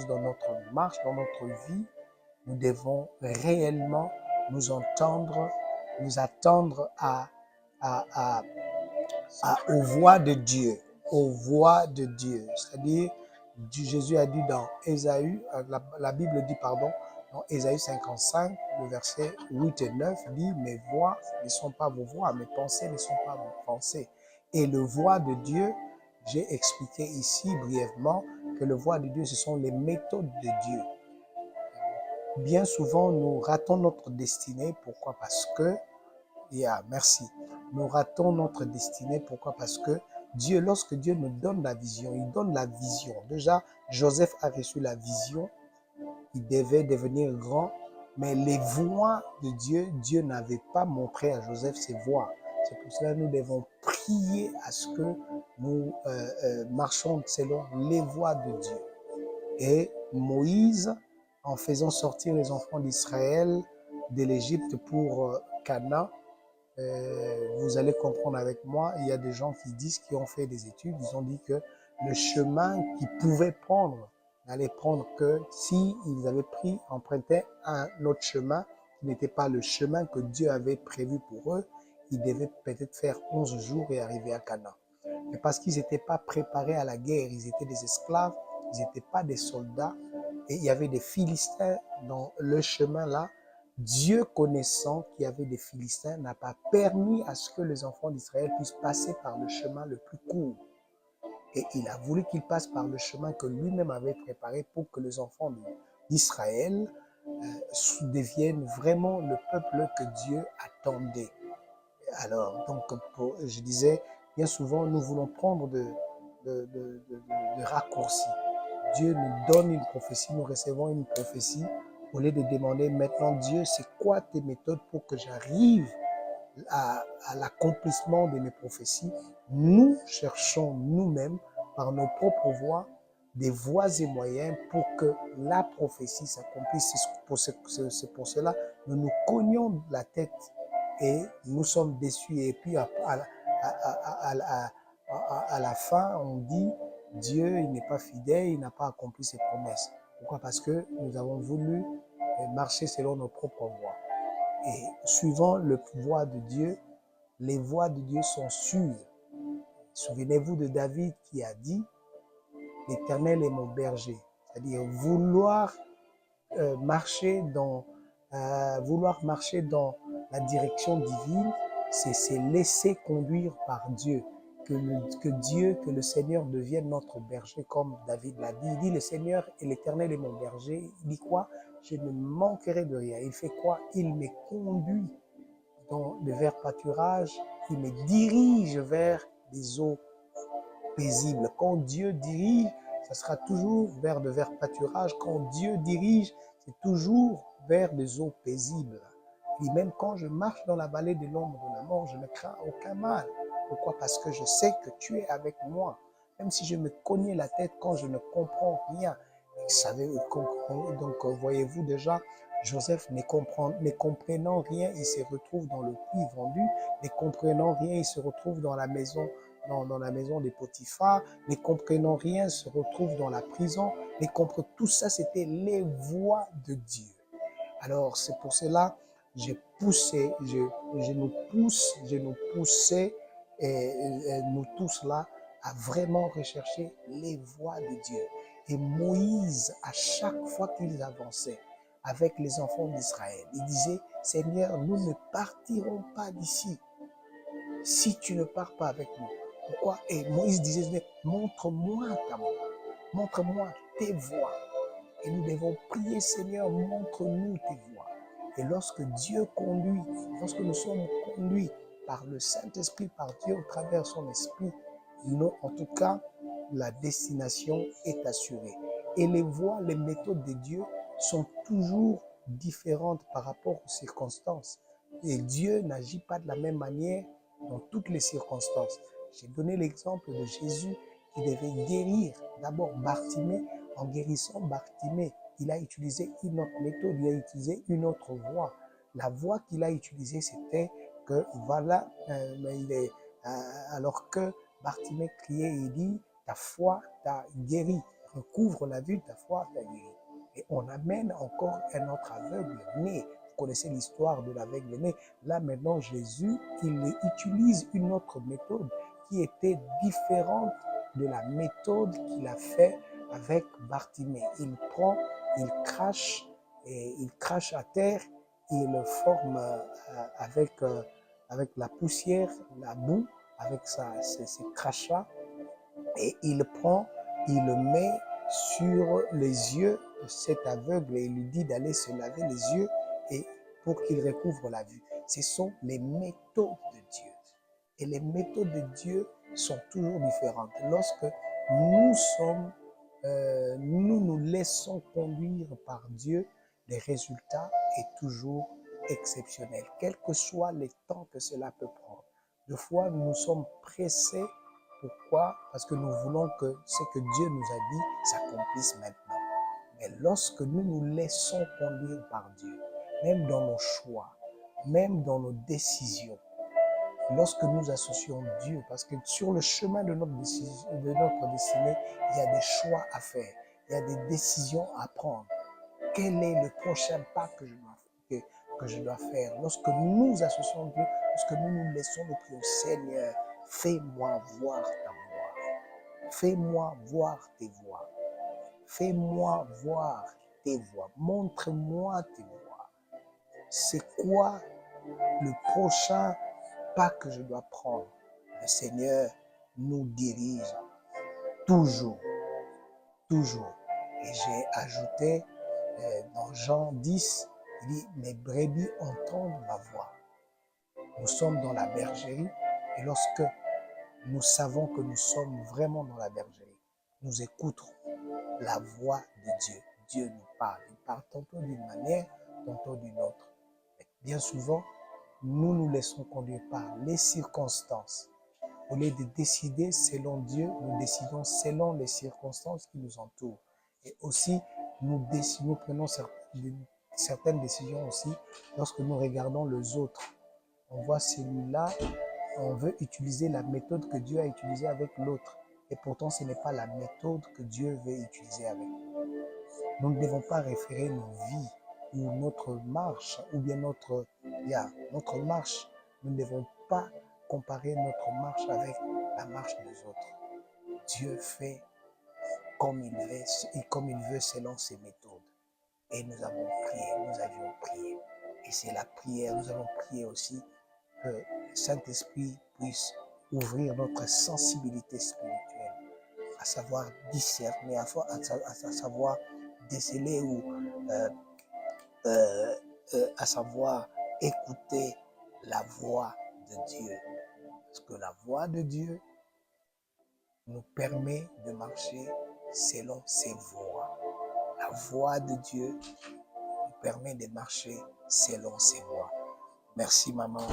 dans notre marche, dans notre vie, nous devons réellement nous entendre, nous attendre à, à, aux voix de Dieu, aux voix de Dieu. C'est-à-dire, Jésus a dit dans Ésaïe, la Bible dit, pardon, dans Ésaïe 55, le verset 8 et 9, dit, mes voix ne sont pas vos voix, mes pensées ne sont pas vos pensées. Et le voix de Dieu, j'ai expliqué ici brièvement que le voix de Dieu, ce sont les méthodes de Dieu. Bien souvent, nous ratons notre destinée. Pourquoi? Parce que, merci. Nous ratons notre destinée. Pourquoi? Parce que Dieu, lorsque Dieu nous donne la vision, il donne la vision. Déjà, Joseph a reçu la vision. Il devait devenir grand. Mais les voies de Dieu, Dieu n'avait pas montré à Joseph ses voies. C'est pour cela que nous devons prier à ce que nous marchons selon les voies de Dieu. Et Moïse, en faisant sortir les enfants d'Israël de l'Égypte pour Canaan, vous allez comprendre avec moi, il y a des gens qui disent, qui ont fait des études, ils ont dit que le chemin qu'ils pouvaient prendre n'allait prendre que s'ils avaient emprunté un autre chemin qui n'était pas le chemin que Dieu avait prévu pour eux, ils devaient peut-être faire 11 jours et arriver à Canaan. Mais parce qu'ils n'étaient pas préparés à la guerre, ils étaient des esclaves, ils n'étaient pas des soldats, et il y avait des Philistins dans le chemin là. Dieu connaissant qu'il y avait des Philistins n'a pas permis à ce que les enfants d'Israël puissent passer par le chemin le plus court. Et il a voulu qu'ils passent par le chemin que lui-même avait préparé pour que les enfants d'Israël deviennent vraiment le peuple que Dieu attendait. Alors, donc, je disais, bien souvent, nous voulons prendre de raccourcis. Dieu nous donne une prophétie, nous recevons une prophétie, au lieu de demander maintenant, Dieu, c'est quoi tes méthodes pour que j'arrive à l'accomplissement de mes prophéties? Nous cherchons nous-mêmes, par nos propres voies, des voies et moyens pour que la prophétie s'accomplisse. C'est pour cela que nous nous cognons la tête et nous sommes déçus. Et puis à la fin, on dit, Dieu, il n'est pas fidèle, il n'a pas accompli ses promesses. Pourquoi? Parce que nous avons voulu marcher selon nos propres voies. Et suivant le voie de Dieu, les voies de Dieu sont sûres. Souvenez-vous de David qui a dit, l'Éternel est mon berger. C'est-à-dire vouloir marcher dans la direction divine, c'est se laisser conduire par Dieu. Que Dieu, que le Seigneur devienne notre berger, comme David l'a dit. Il dit, le Seigneur et l'Éternel est mon berger. Il dit quoi? Je ne manquerai de rien. Il fait quoi? Il me conduit dans le vert pâturage. Il me dirige vers des eaux paisibles. Quand Dieu dirige, ça sera toujours vers de verts pâturages. Quand Dieu dirige, c'est toujours vers des eaux paisibles. Et même quand je marche dans la vallée de l'ombre de la mort, je ne crains aucun mal. Pourquoi? Parce que je sais que tu es avec moi. Même si je me cognais la tête quand je ne comprends rien. Donc, voyez-vous déjà, Joseph ne comprenant rien, il se retrouve dans le puits vendu. Ne comprenant rien, il se retrouve dans la maison de Potiphar, ne comprenant rien, se retrouve dans la prison. Tout ça, c'était les voies de Dieu. Alors, c'est pour cela je nous poussais, nous tous là, à vraiment rechercher les voies de Dieu. Et Moïse, à chaque fois qu'ils avançaient avec les enfants d'Israël, il disait, Seigneur, nous ne partirons pas d'ici si tu ne pars pas avec nous. Pourquoi? Et Moïse disait, montre-moi ta voie, montre-moi tes voies. Et nous devons prier, Seigneur, montre-nous tes voies. Et lorsque Dieu conduit, lorsque nous sommes conduits par le Saint-Esprit, par Dieu au travers de son esprit, en tout cas, la destination est assurée. Et les voies, les méthodes de Dieu sont toujours différentes par rapport aux circonstances. Et Dieu n'agit pas de la même manière dans toutes les circonstances. J'ai donné l'exemple de Jésus qui devait guérir d'abord Bartimée. En guérissant Bartimée, il a utilisé une autre méthode, il a utilisé une autre voie. La voie qu'il a utilisée, c'était que voilà, alors que Bartimée criait et dit, ta foi t'a guéri, recouvre la vue, ta foi t'a guéri. Et on amène encore un autre aveugle né. Vous connaissez l'histoire de l'aveugle né. Là maintenant, Jésus, il utilise une autre méthode qui était différente de la méthode qu'il a fait avec Bartimée. Il prend, il crache à terre, il le forme avec la poussière, la boue, avec ses crachats, et il prend, il le met sur les yeux de cet aveugle et il lui dit d'aller se laver les yeux et pour qu'il recouvre la vue. Ce sont les méthodes de Dieu. Et les méthodes de Dieu sont toujours différentes. Lorsque nous nous laissons conduire par Dieu, les résultats sont toujours exceptionnels, quel que soit le temps que cela peut prendre. Des fois, nous sommes pressés. Pourquoi? Parce que nous voulons que ce que Dieu nous a dit s'accomplisse maintenant. Mais lorsque nous nous laissons conduire par Dieu, même dans nos choix, même dans nos décisions, lorsque nous associons Dieu, parce que sur le chemin de notre destinée, il y a des choix à faire, il y a des décisions à prendre. Quel est le prochain pas que je dois faire? Lorsque nous associons Dieu, lorsque nous nous laissons nous prier, Seigneur, fais-moi voir ta voix. Fais-moi voir tes voix. Fais-moi voir tes voix. Montre-moi tes voix. C'est quoi le prochain pas que je dois prendre? Le Seigneur nous dirige toujours, toujours. Et j'ai ajouté dans Jean 10, il dit, mes brebis entendent ma voix. Nous sommes dans la bergerie et lorsque nous savons que nous sommes vraiment dans la bergerie, nous écoutons la voix de Dieu. Dieu nous parle. Il parle tantôt d'une manière, tantôt d'une autre. Mais bien souvent, nous nous laissons conduire par les circonstances. Au lieu de décider selon Dieu, nous décidons selon les circonstances qui nous entourent. Et aussi, nous prenons certaines décisions aussi lorsque nous regardons les autres. On voit celui-là, on veut utiliser la méthode que Dieu a utilisée avec l'autre. Et pourtant, ce n'est pas la méthode que Dieu veut utiliser avec nous. Nous ne devons pas référer nos vies ou notre marche, ou bien notre marche. Nous ne devons pas comparer notre marche avec la marche des autres. Dieu fait comme il veut et comme il veut selon ses méthodes. Et nous avons prié, nous avions prié. Et c'est la prière, nous avons prié aussi que le Saint-Esprit puisse ouvrir notre sensibilité spirituelle, à savoir discerner, à savoir déceler ou à savoir écouter la voix de Dieu. Parce que la voix de Dieu nous permet de marcher selon ses voies. La voix de Dieu nous permet de marcher selon ses voies. Merci maman.